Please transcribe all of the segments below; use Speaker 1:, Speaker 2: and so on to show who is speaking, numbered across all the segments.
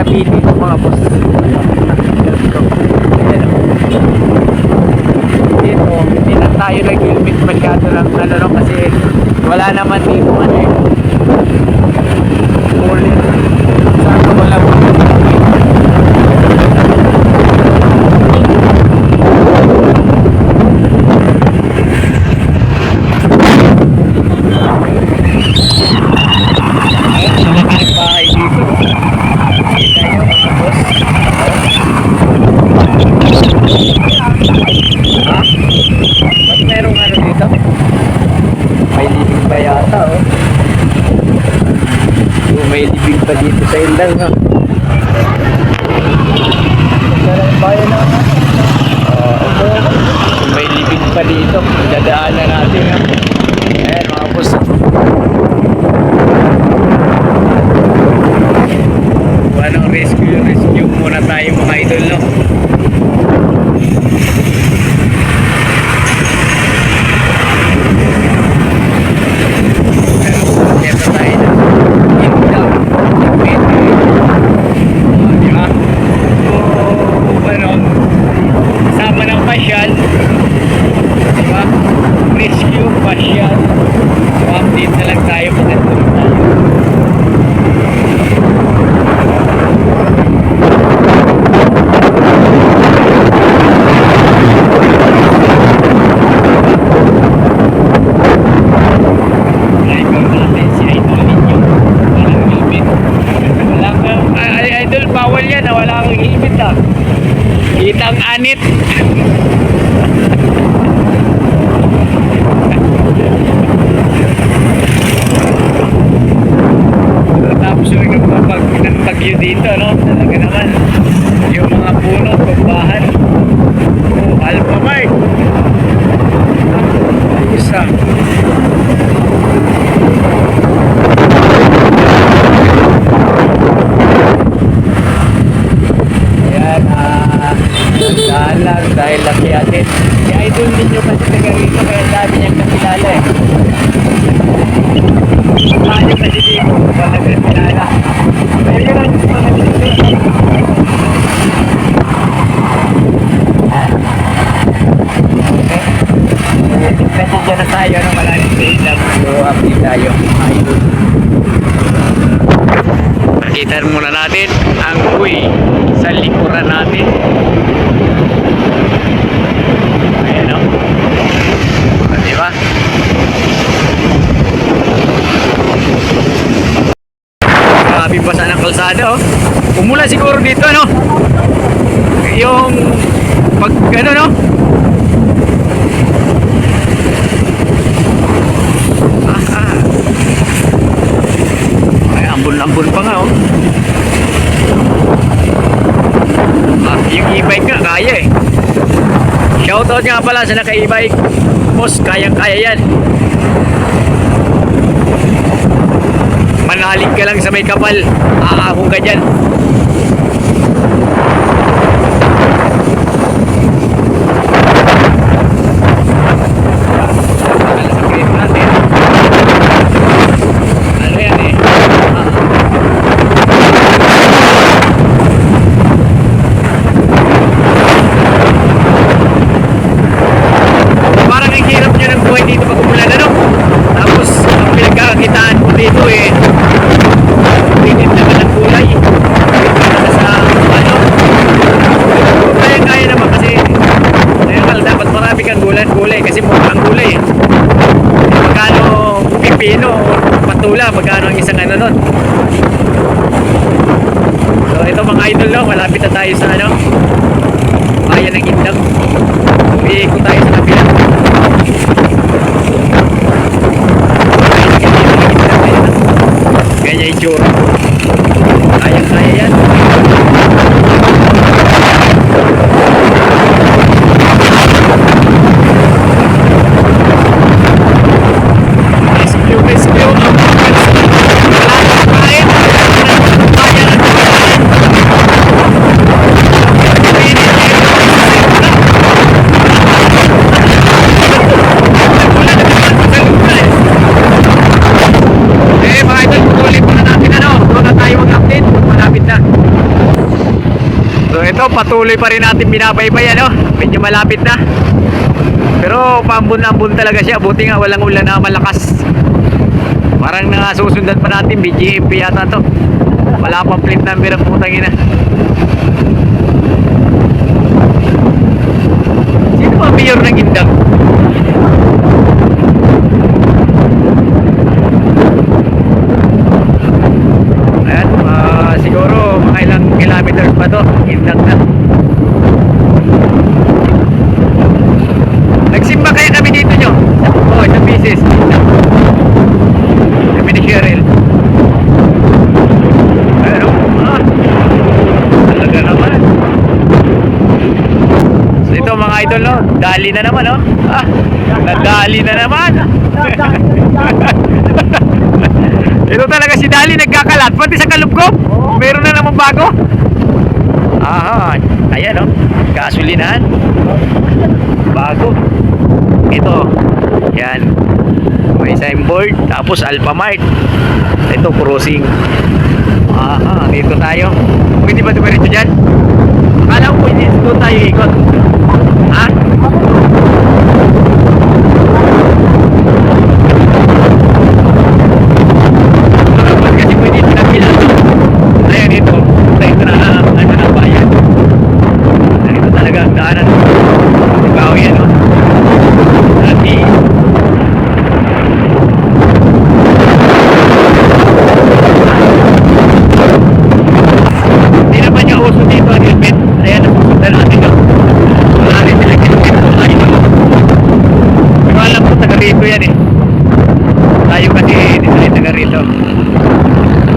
Speaker 1: tabi dito mga boss. Ayan, dito hindi na tayo nag-helmet masyado ng ano no, kasi wala naman dito ano eh ulit saka wala po. May libing pa dito sa Indang ha. May libing pa dito. Dadaanan natin ha. Ayan mga boss. Anong rescue muna tayo mga idol no. Kitang anit. Tapos yung bagyo dito no, talaga naman yung mga puno, pagbahan. Oh, Alpha Mart. Ayos ah. Lang dahil laki atin. Kaya idol ninyo kasi taga rito kaya dami niyang kakilala eh. Paano kasi dito kung nagkakilala. Kaya yun ang gusto na dito. Kasi dyan na tayo na malalim sa ilang. So update tayo idol. Nakita muna natin ang buhay sa likuran natin. Ayan o. Diba? Grabe basa ng kalsada o. Umula siguro dito no. Yung pag ano no. Ay ambon-ambon pa nga o. Yung e-bike nga kaya eh. Shoutout nga pala sa naka-e-bike. Boss, kayang-kaya yan. Manalig ka lang sa may kapal. Aahong ka dyan. Ano yan eh? Dito pag umulan ano. Tapos ang pinagkakakitaan ko dito eh pinit naman ang kulay sa ano kaya naman kasi dapat marami kang gulay kasi mukha ang gulay magkano pipino patula magkano ang isang ano nun. So ito mga idol no, malapit na tayo sa ano bayan ng Indang. Iikot tayo sa kapila. Ganyan yung tsura. Kaya yan. Rescue. Mga idol, tuloy muna natin ano, doon na tayo mag-update, malapit na. patuloy pa rin natin binabaybay, ano? Medyo malapit na. Pero paambon-ambon talaga siya. Buti nga walang ulan na malakas. Parang nasusundan pa natin, BGMP yata to. Wala pang plate number ang putang ina. Sino ba mayor ng Indang? Ayan, siguro mga ilang kilometers pa to, Indang na. Nagsimba kaya kami dito nyo? Oo, isang bisis. Kami ni Cheryl. Pero, talaga naman. So ito mga idol, no? Dali na naman, no? Nadali na naman. Ito talaga si Dali nagkakalat. Pati sa kalubkob, meron na naman bago. Aha, ayan, no? Gasolinahan. Bago. Ito, yan. May signboard, tapos Alphamart. Ito, crossing. Aha, dito tayo. Pwede ba dumiretso dyan? Akala ko pwede doon tayo ikot. Ha? Kasi pwede pinapilan. Ayan, ito. Ito na, ano na bayan. Ito talaga ang daanan. Ikaw yan, no? Dati. Hindi naman niya uso dito ang helmet. Ayan, napupunta natin, no? Wala rin sila helmet. Pero alam ko, taga rito yan, eh. Tayo kasi dito rin taga rito.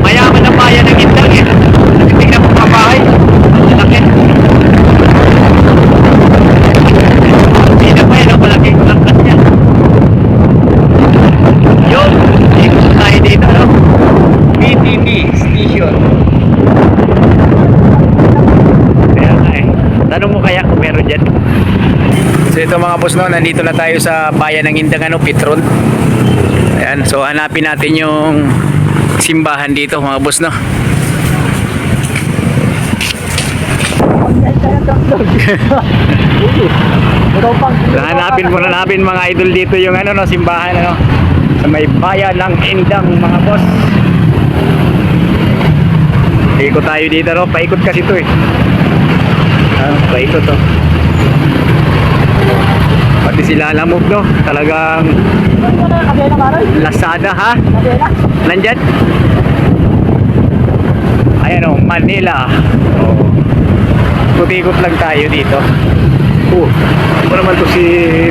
Speaker 1: Mayaman na bayan ng Indang, eh. Kasi tingnan mo mga bahay. Ang laki. Hindi na pa yan, no? Malaking angkas niya. Yun, ikot tayo dito, no? PTV station. Kaya nga eh. Tanong mo kaya kung meron dyan. So ito mga boss, no, nandito na tayo sa bayan ng Indang, ano, Petron. Ayan, so hanapin natin yung simbahan dito mga boss, no. Hanapin mga idol dito yung ano, no, simbahan, ano, sa may bayan ng Indang mga boss. Ikot tayo dito, no, paikot kasi to eh. Paikot to. Pati sila lamog, no, talagang Lazada, ha? Nandyan? Ayan, oh, Manila. Oh. Ikot-ikot lang tayo dito. Ano naman to si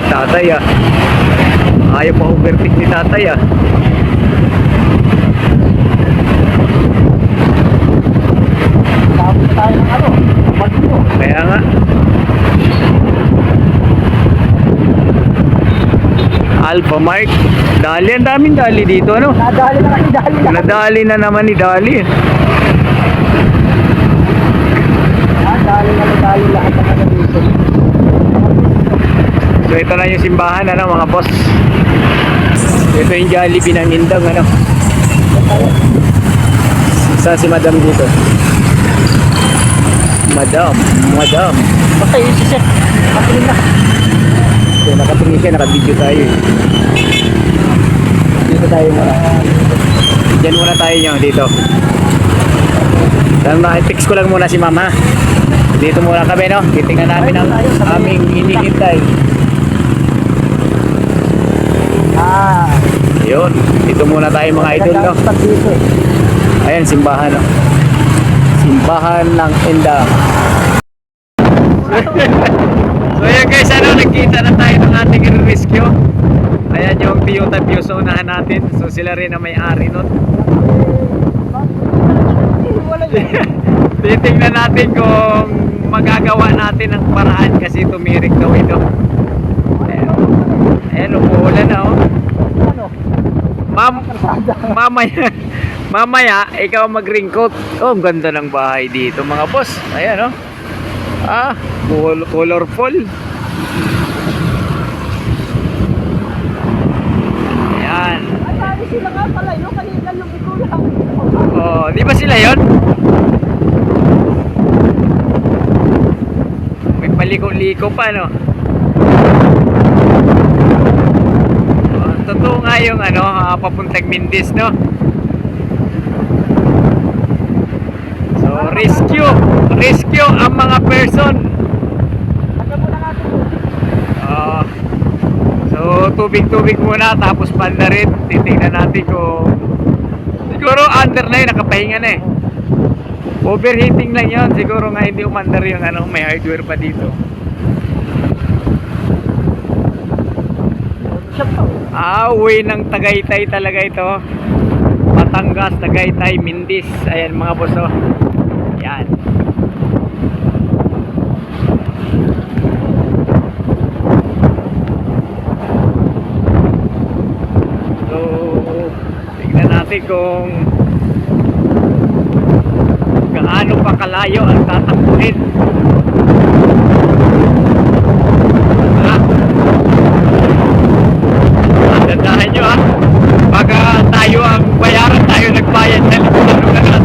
Speaker 1: tatay, ah. Ayaw pa overtake ni tatay, ah. Kaya nga. Alphamart. Dali, ang daming dali dito, ano? Nadali na naman ni Dali. Dali lahat ng ano dito. So ito na yung simbahan, ano mga boss. Ito yung Jollibee ng Indang, ano. Saan si Madam dito? Madam.
Speaker 2: Basta yun siya. Nakatingin na.
Speaker 1: So nakatingin ka, naka-video tayo eh. Dito tayo muna. Diyan muna tayo nyo, dito. Text ko lang muna si mama. Dito muna kami, no? Titingnan namin ang aming hinihintay. Yun, dito muna tayo mga idol, no? Ayan, simbahan, no? Simbahan ng Indang. So yun guys, ano, nagkita na tayo ng ating rescue. Ayan yung Toyota Vios unahan natin. So sila rin ang may-ari nun. Titingnan natin kung magagawa natin ang paraan kasi tumirik daw ito. Ayan, umuulan na, oh. Mamaya, ikaw mag-raincoat. Oh, ang ganda ng bahay dito mga boss. Ayan, oh. Colorful. Ayan.
Speaker 2: Ay, sila nga pala yun. Kanina yung ikulang.
Speaker 1: Oh, di ba sila yon? liko pa, no? Totoo nga yung papuntang Mindis, no? So, rescue ang mga person. So, tubig-tubig muna, tapos banda rin. Titingnan natin kung siguro under na yun, nakapahinga na eh. Overheating lang yun. Siguro nga hindi umandar yung may hardware pa dito. Uwi ng Tagaytay talaga ito. Batangas, Tagaytay, Mindis. Ayan mga boss, oh. Yan. So, tignan natin kung gaano pa kalayo ang tatakbuhin. Dandahan nyo, ha. Baka tayo ang bayaran, tayo nagbayad sa likutan ng lahat.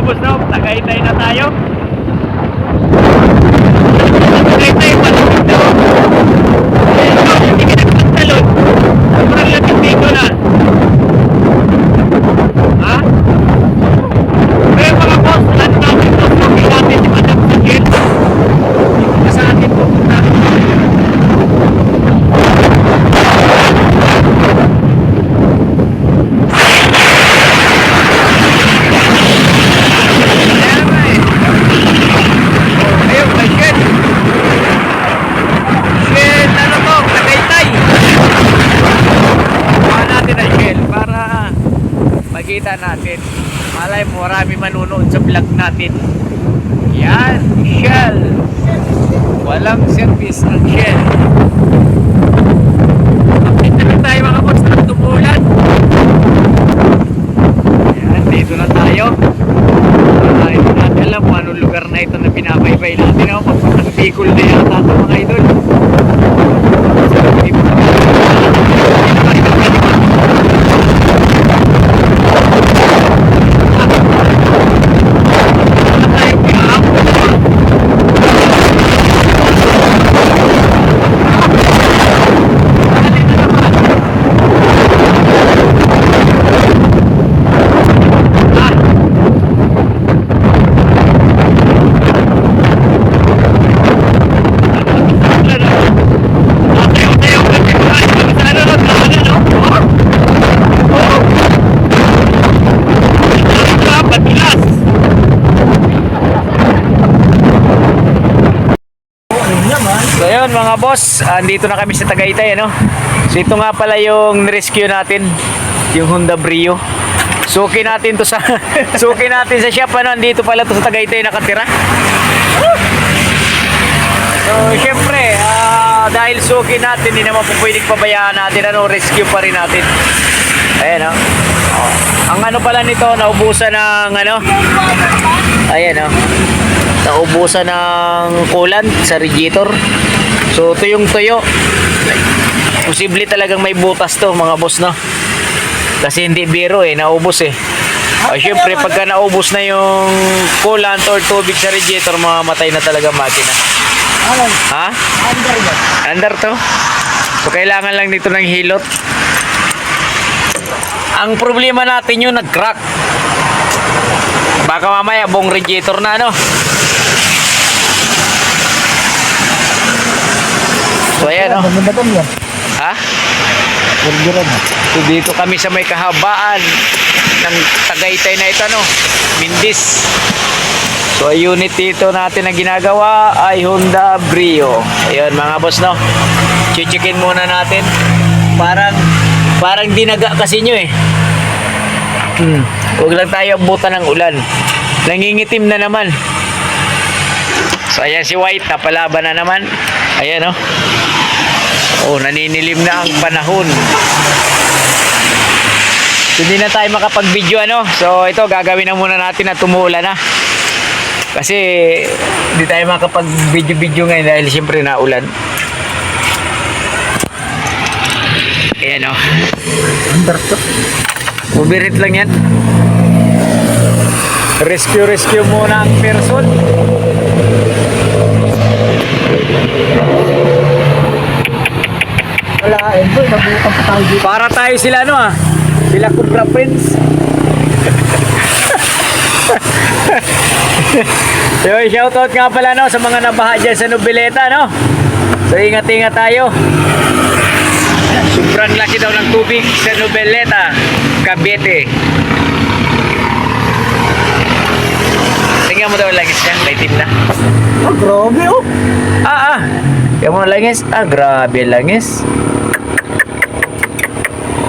Speaker 1: Tapos na, Tagaytay na tayo. Tagaytay pa lang ito. Hindi ka nagpagtalon. Sobrang latag dito na. Ha? Pero mga boss, lahat natin ito. Sabi natin si Madam Sagil. Dito na sa atin pupunta. Makita natin, malay mo marami manunood sa vlog natin. Yan, Shell, walang service ang Shell. Dito na tayo mga boss, tumulan. Yan, dito na tayo. Hindi natin alam kung anong lugar na ito na binabaybay natin. Pagpatang Bicol na yata ito mga idol. So yun mga boss, andito na kami sa Tagaytay, ano? So ito nga pala yung rescue natin, yung Honda Brio. Suki natin to sa suki natin sa shop, ano? Andito pala to sa Tagaytay nakatira. So syempre, dahil suki natin, hindi naman po pwedeng pabayaan natin, ano? Rescue pa rin natin. Ayan, oh. Ang pala nito, naubusan ng ayan, oh. Naubusan ng coolant sa radiator. So tuyong-tuyo. Posible talagang may butas to mga boss, no? Kasi hindi biro naubos syempre pagka naubos na yung coolant or tubig sa radiator, mamamatay na talaga makina. Ha? Under to? So kailangan lang nito ng hilot. Ang problema natin yung nag-crack. Baka mamaya buong radiator na, ano? So ayan, oh. Ha? So dito kami sa may kahabaan ng Tagaytay na ito, no? Mindis. So unit dito natin na ginagawa ay Honda Brio. Ayun mga boss, no? Chichikin muna natin. Parang dinaga kasi nyo Huwag lang tayo abutan ng ulan. Nangingitim na naman. So ayan si White, napalaban na naman. Ayan, oh. Oh, naninilim na ang panahon. So, hindi na tayo makapag-video, ano? So ito, gagawin na muna natin na tumuulan na. Kasi hindi tayo makapag video ngayon dahil siyempre naulan. Ayan o.
Speaker 2: Under to.
Speaker 1: Overheat lang yan. Rescue muna ang person.
Speaker 2: Wala, boy, nabukan pa tayo dito.
Speaker 1: Para tayo sila sila Cobra Prince. So, shoutout nga pala sa mga nabaha dyan sa Noveleta, So, ingat-ingat tayo. Sobrang laki daw ng tubig sa Noveleta, Cavite. Tingnan mo daw ang langis niya, may itim na.
Speaker 2: Oh, grabe oh.
Speaker 1: Tingnan mo ang langis. Grabe ang langis.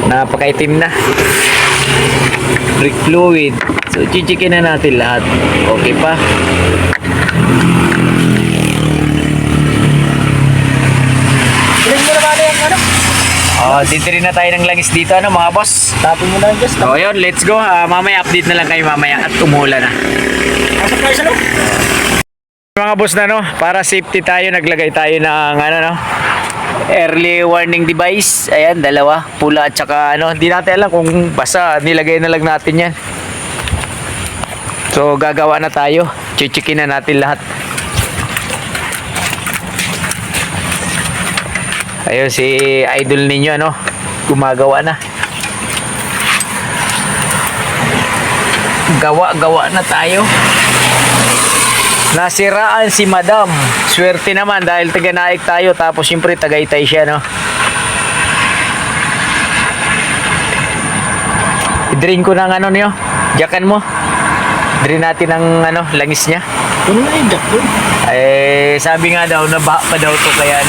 Speaker 1: Napakaitim na. Brake fluid. So, chichikin na natin lahat. Okay pa.
Speaker 2: Tingnan mo naman yung ano.
Speaker 1: Titirin na tayo ng langis dito, mga boss.
Speaker 2: Tapon mo na yung gas.
Speaker 1: So, yun, let's go. Mamaya update na lang kayo mamaya at umulan na.
Speaker 2: Pasok tayo sa loob.
Speaker 1: Mga boss para safety tayo, naglagay tayo ng early warning device. Ayan, dalawa, pula at saka di natin alam kung basta, nilagay na lang natin yan. So, gagawa na tayo. Chichikin na natin lahat. Ayun, si idol ninyo, gumagawa na. Gawa na tayo. Nasiraan si Madam. Swerte naman dahil taga-Naik tayo, tapos siyempre Tagaytay siya, I-drain ko ng jakan mo. Drain natin ng langis niya.
Speaker 2: Ano na yung jack doon?
Speaker 1: Sabi nga daw, nabaha pa daw to kaya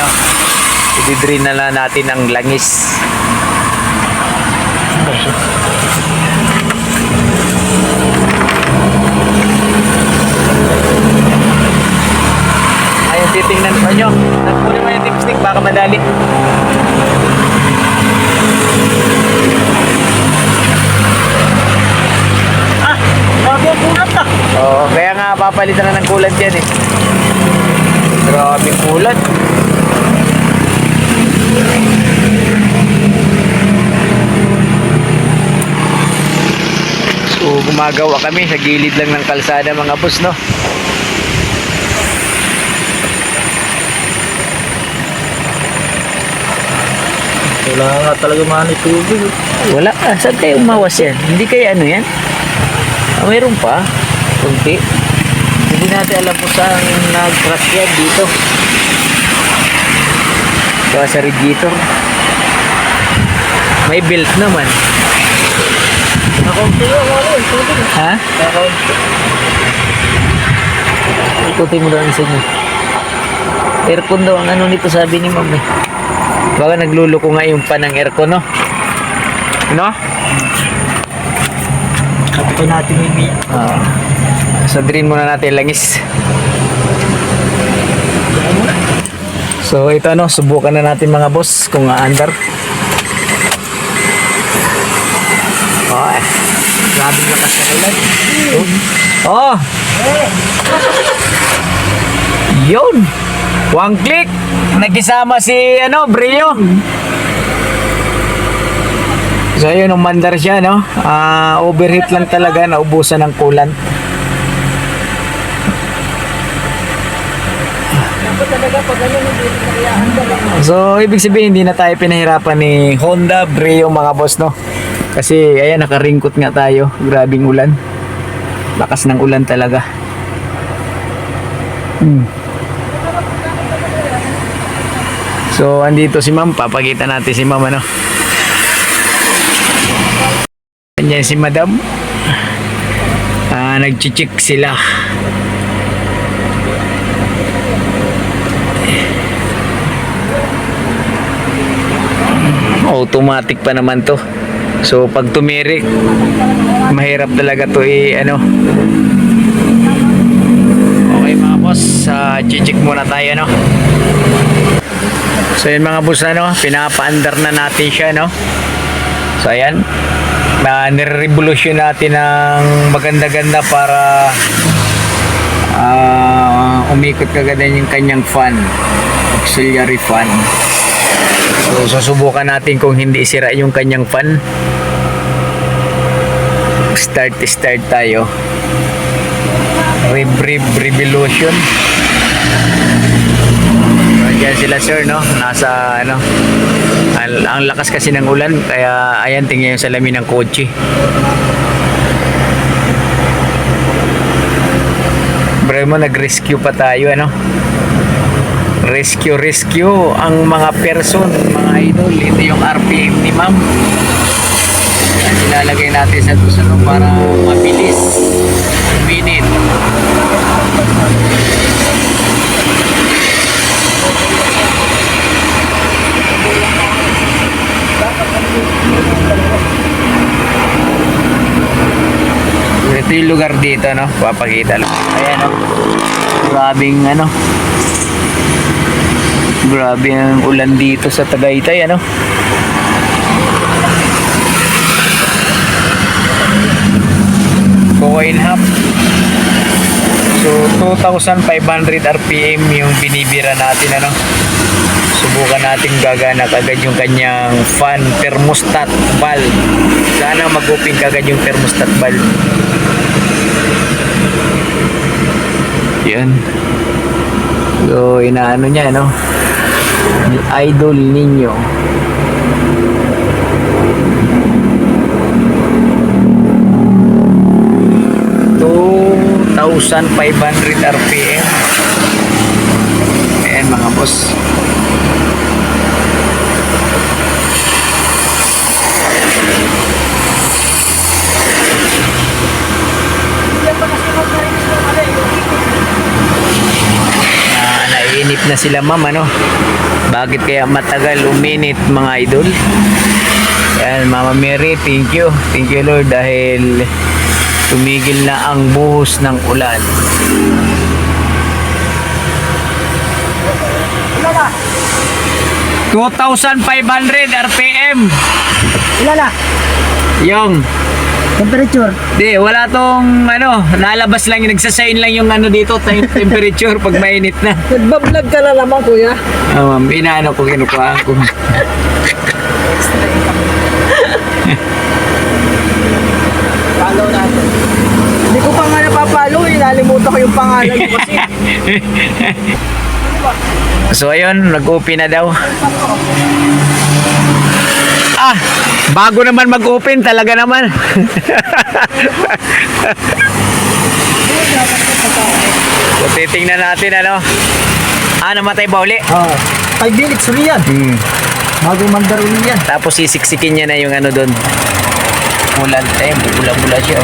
Speaker 1: i-drain na lang natin ng langis. Ayun, titingnan pa nyo. Nagpunin mo yung dipstick, baka madali.
Speaker 2: Grabe ang kulat na.
Speaker 1: Oo, kaya nga papalitan na ng kulat yan Grabe kulat. So, gumagawa kami sa gilid lang ng kalsada, mga boss,
Speaker 2: Wala nga talaga mani tubig.
Speaker 1: Wala. Saan kayo umawas yan? Hindi kayo yan? Mayroon pa. Kunti. Hindi natin alam kung saan nag-crash yan dito. Kaya sa radiator. May belt naman.
Speaker 2: Nakaunti yung tubig.
Speaker 1: Ha?
Speaker 2: Nakaunti.
Speaker 1: Ikutin mo daw ang isa niya. Aircon daw ang nito, sabi ni ma'am Baka nagluluko nga yung pan ng aircon,
Speaker 2: Kapito natin yung biya.
Speaker 1: So, drain muna natin langis. So, ito subukan na natin, mga boss, kung aandar.
Speaker 2: Grabe lakas na ulan.
Speaker 1: Yun! One click! Nagkisama si, Brillo. So, ayun, umandar siya, overheat lang talaga, naubusan ng coolant. So, ibig sabihin, hindi na tayo pinahirapan ni Honda Brio, mga boss, Kasi, ayan, nakaringkot nga tayo. Grabing ulan. Lakas ng ulan talaga. So, andito si ma'am. Papakita natin si ma'am, Ganyan si madam. Nag-check sila. Automatic pa naman to. So, pag tumirik, mahirap talaga to Okay, mga boss, check muna tayo, So, yun, mga boss, pinapaandar na natin siya, So, ayan, nire-revolution natin ng maganda-ganda para umikot kagad yung kanyang fan, auxiliary fan. So susubukan natin kung hindi sira yung kanyang fan. Start tayo. Revolution. Diyan sila sir, no? Nasa ano, ang lakas kasi ng ulan, kaya ayan, tingnan yung salamin ng kotse. Bro mo, nag-rescue pa tayo, ano? Rescue ang mga person, mga idol. Ito yung RPM ni ma'am. Yan, ilalagay natin sa tusano para mabilis. Minute. Ito yung lugar dito, no? Papakita lang. Ayan, no? Grabing, ano? Grabe ang ulan dito sa Tagaytay, ano? Coin half. So, 2,500 RPM yung binibira natin, ano? Subukan natin gagana kagad yung kanyang fan thermostat valve. Sana mag-open kagad yung thermostat valve. Yan. So, inaano niya, no? Idol ninyo. To 2,500 RPM. Ayan mga boss. Naiinip na sila ma'am, ano? Bakit kaya matagal uminit mga idol? Ayan, Mama Mary, thank you Lord, dahil tumigil na ang buhos ng ulan.
Speaker 2: Ilan na?
Speaker 1: 2,500 RPM
Speaker 2: Ilan na?
Speaker 1: yung
Speaker 2: Temperature.
Speaker 1: di, wala tong ano, nalabas lang, nagsasign lang yung ano dito, temperature pag mainit na.
Speaker 2: Nagbablog ka na naman, kuya.
Speaker 1: Ma'am, inaano ko, kinukuhaan ko.
Speaker 2: Follow natin. Hindi ko pa nga napapalo, nalimutan ko yung pangalan ko kasi.
Speaker 1: So ayun, nag-open na daw. Ah, bago naman mag-open talaga naman. So titingnan natin, ano. Namatay ba uli?
Speaker 2: 5 minutes rin yan. Bago mandaro rin yan.
Speaker 1: Tapos sisiksikin niya na yung ano doon. Ulan, bula-bula siya.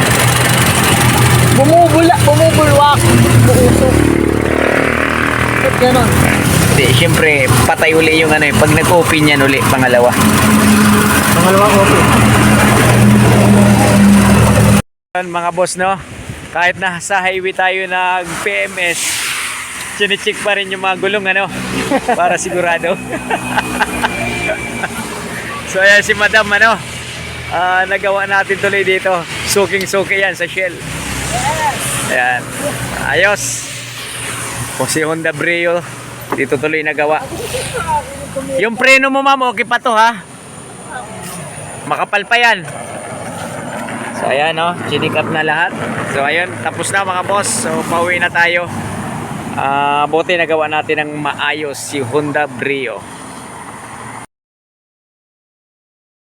Speaker 2: Bumubulwak. Buusok. Ba't ganon?
Speaker 1: Hindi, syempre, patay uli yung ano, pag nag-open yan uli, pangalawa.
Speaker 2: Pangalawang okay.
Speaker 1: Mga boss, no? Kahit na sa highway tayo nag-PMS, chine-check pa rin yung mga gulong, ano? Para sigurado. So, ayan si Madam, ano? Nagawa natin tuloy dito. Suking-suki yan sa Shell. Ayan. Ayos. Kung si Honda Brio, dito tuloy nagawa. Yung preno mo, ma'am, okay pa to, ha? Makapal pa yan. So ayan, no, chinik up na lahat. So ayun, tapos na mga boss. So pauwi na tayo. Buti nagawa natin ng maayos si Honda Brio.